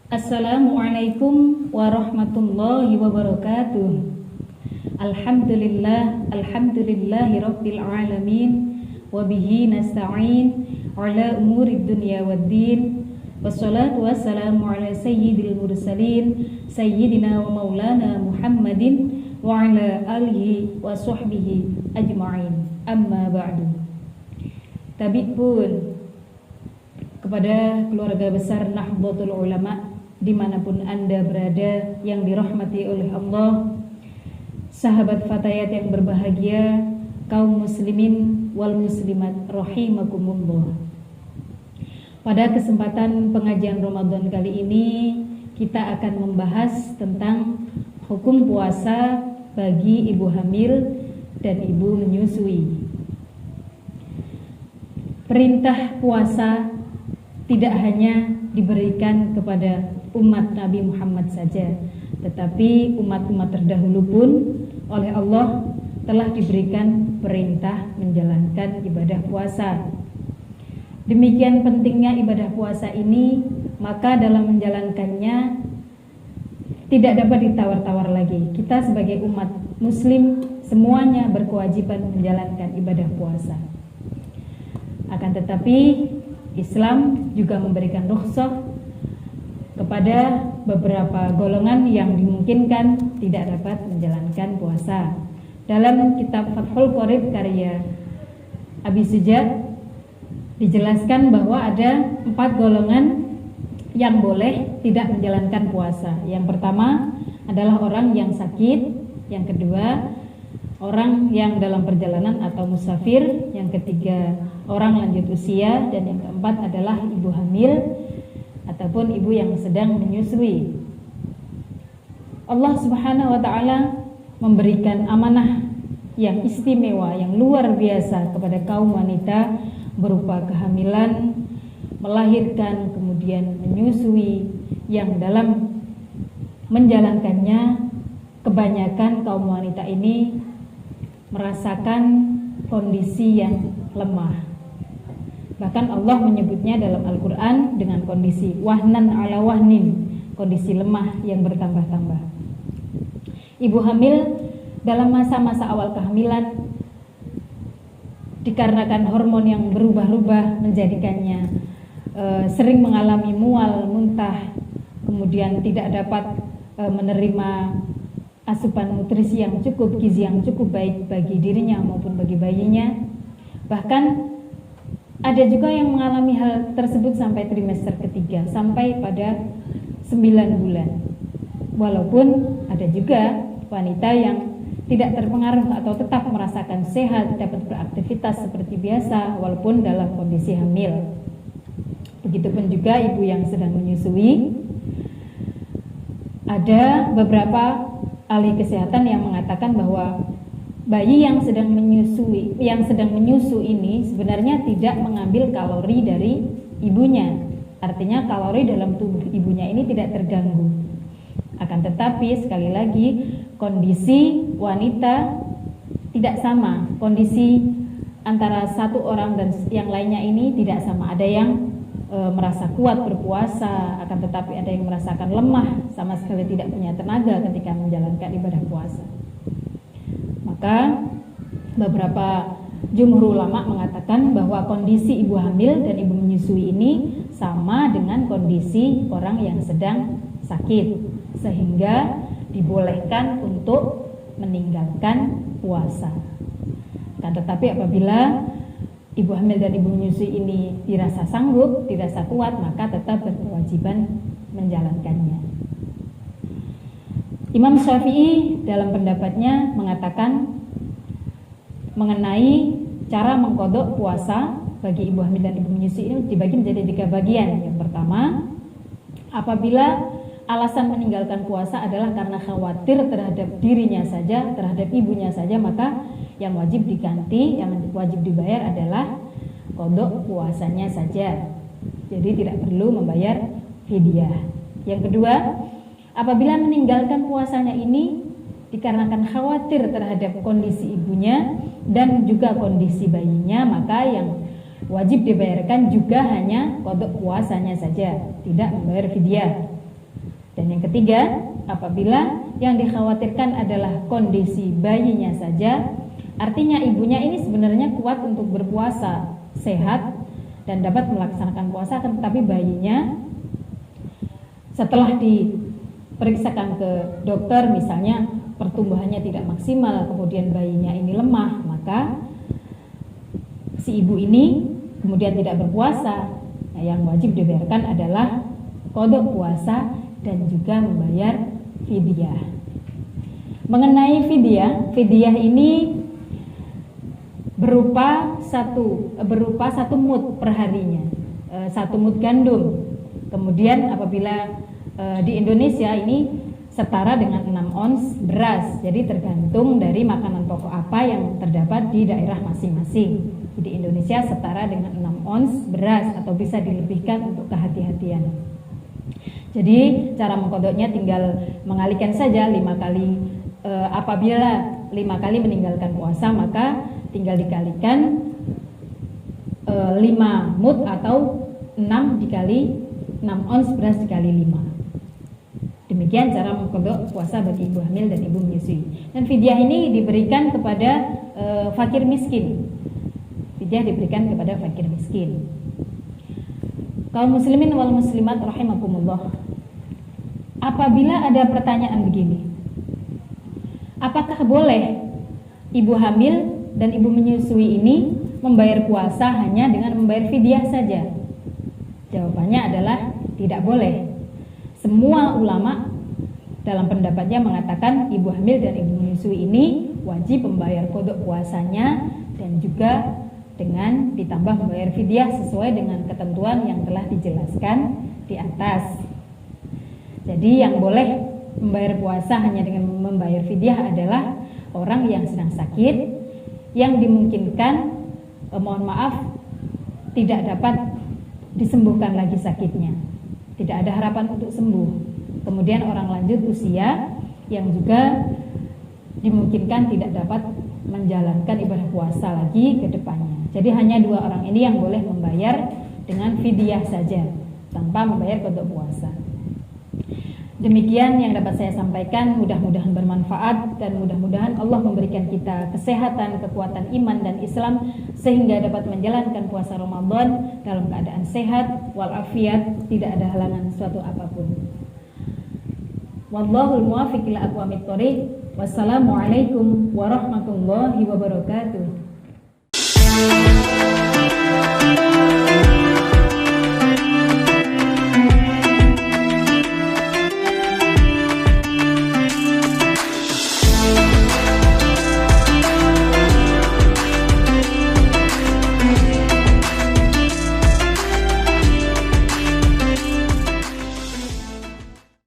Assalamualaikum warahmatullahi wabarakatuh. Alhamdulillahi rabbil alamin, wabihi nasta'in ala umurid dunya waddin, wassalatu wassalamu ala sayyidil mursalin sayyidina wa maulana Muhammadin wa ala alihi wa sahbihi ajma'in. Amma ba'du. Tabi pun kepada keluarga besar Nahdlatul Ulama dimanapun Anda berada yang dirahmati oleh Allah, sahabat fatayat yang berbahagia, kaum muslimin wal muslimat rahimakumullah. Pada kesempatan pengajian Ramadan kali ini kita akan membahas tentang hukum puasa bagi ibu hamil dan ibu menyusui. Perintah puasa tidak hanya diberikan kepada umat Nabi Muhammad saja, tetapi umat-umat terdahulu pun oleh Allah telah diberikan perintah menjalankan ibadah puasa. Demikian pentingnya ibadah puasa ini, maka dalam menjalankannya tidak dapat ditawar-tawar lagi. Kita sebagai umat muslim semuanya berkewajiban menjalankan ibadah puasa. Akan tetapi Islam juga memberikan rukhsah kepada beberapa golongan yang dimungkinkan tidak dapat menjalankan puasa. Dalam kitab Fathul Qorib karya Abi Sujat dijelaskan bahwa ada 4 golongan yang boleh tidak menjalankan puasa. Yang pertama adalah orang yang sakit, yang kedua orang yang dalam perjalanan atau musafir, yang ketiga orang lanjut usia, dan yang keempat adalah ibu hamil ataupun ibu yang sedang menyusui. Allah Subhanahu wa taala memberikan amanah yang istimewa, yang luar biasa kepada kaum wanita berupa kehamilan, melahirkan, kemudian menyusui, yang dalam menjalankannya kebanyakan kaum wanita ini merasakan kondisi yang lemah. Bahkan Allah menyebutnya dalam Al-Quran dengan kondisi wahnan ala wahnin, kondisi lemah yang bertambah-tambah. Ibu hamil dalam masa-masa awal kehamilan dikarenakan hormon yang berubah-ubah menjadikannya sering mengalami mual, muntah, kemudian tidak dapat menerima asupan nutrisi yang cukup, gizi yang cukup baik bagi dirinya maupun bagi bayinya. Bahkan ada juga yang mengalami hal tersebut sampai trimester ketiga, sampai pada 9 bulan. Walaupun ada juga wanita yang tidak terpengaruh atau tetap merasakan sehat, dapat beraktivitas seperti biasa walaupun dalam kondisi hamil. Begitupun juga ibu yang sedang menyusui. Ada beberapa ahli kesehatan yang mengatakan bahwa bayi yang sedang menyusu ini sebenarnya tidak mengambil kalori dari ibunya. Artinya kalori dalam tubuh ibunya ini tidak terganggu. Akan tetapi sekali lagi kondisi wanita tidak sama. Kondisi antara satu orang dan yang lainnya ini tidak sama. Ada yang merasa kuat berpuasa, akan tetapi ada yang merasakan lemah, sama sekali tidak punya tenaga ketika menjalankan ibadah puasa. Maka beberapa jumhur ulama mengatakan bahwa kondisi ibu hamil dan ibu menyusui ini sama dengan kondisi orang yang sedang sakit, sehingga dibolehkan untuk meninggalkan puasa. Kan tetapi apabila ibu hamil dan ibu menyusui ini dirasa sanggup, dirasa kuat, maka tetap berkewajiban menjalankannya. Imam Syafi'i dalam pendapatnya mengatakan mengenai cara mengqadha puasa bagi ibu hamil dan ibu menyusui ini dibagi menjadi 3 bagian. Yang pertama, apabila alasan meninggalkan puasa adalah karena khawatir terhadap dirinya saja, terhadap ibunya saja, maka yang wajib diganti, yang wajib dibayar adalah qada puasanya saja. Jadi tidak perlu membayar fidyah. Yang kedua, apabila meninggalkan puasanya ini dikarenakan khawatir terhadap kondisi ibunya dan juga kondisi bayinya, maka yang wajib dibayarkan juga hanya qada puasanya saja, tidak membayar fidyah. Dan yang ketiga, apabila yang dikhawatirkan adalah kondisi bayinya saja, artinya ibunya ini sebenarnya kuat untuk berpuasa, sehat dan dapat melaksanakan puasa, tetapi bayinya setelah diperiksakan ke dokter misalnya pertumbuhannya tidak maksimal, kemudian bayinya ini lemah, maka si ibu ini kemudian tidak berpuasa. Nah, yang wajib dibayarkan adalah qada puasa dan juga membayar fidyah. Mengenai fidyah ini berupa satu mud per harinya, satu mud gandum. Kemudian apabila di Indonesia ini setara dengan 6 ons beras. Jadi tergantung dari makanan pokok apa yang terdapat di daerah masing-masing. Di Indonesia setara dengan 6 ons beras atau bisa dilebihkan untuk kehati-hatian. Jadi cara mengkodoknya tinggal mengalihkan saja 5 kali. Apabila 5 kali meninggalkan puasa, maka tinggal dikalikan 5 mud atau 6 dikali 6 ons beras dikali 5. Demikian cara mengkodok puasa bagi ibu hamil dan ibu menyusui. Dan fidyah ini diberikan kepada fakir miskin. Fidyah diberikan kepada fakir miskin. Kaum muslimin wal muslimat rahimakumullah. Apabila ada pertanyaan begini, apakah boleh ibu hamil dan ibu menyusui ini membayar puasa hanya dengan membayar fidyah saja? Jawabannya adalah tidak boleh. Semua ulama dalam pendapatnya mengatakan ibu hamil dan ibu menyusui ini wajib membayar qada puasanya dan juga dengan ditambah membayar fidyah sesuai dengan ketentuan yang telah dijelaskan di atas. Jadi yang boleh membayar puasa hanya dengan membayar fidyah adalah orang yang sedang sakit, yang dimungkinkan tidak dapat disembuhkan lagi sakitnya, tidak ada harapan untuk sembuh. Kemudian orang lanjut usia yang juga dimungkinkan tidak dapat menjalankan ibadah puasa lagi ke depannya. Jadi hanya 2 orang ini yang boleh membayar dengan fidyah saja tanpa membayar qada puasa. Demikian yang dapat saya sampaikan, mudah-mudahan bermanfaat dan mudah-mudahan Allah memberikan kita kesehatan, kekuatan iman dan Islam sehingga dapat menjalankan puasa Ramadan dalam keadaan sehat walafiat, tidak ada halangan suatu apapun. Wallahul muwaffiq ila aqwamit thoriq. Wassalamualaikum warahmatullahi wabarakatuh.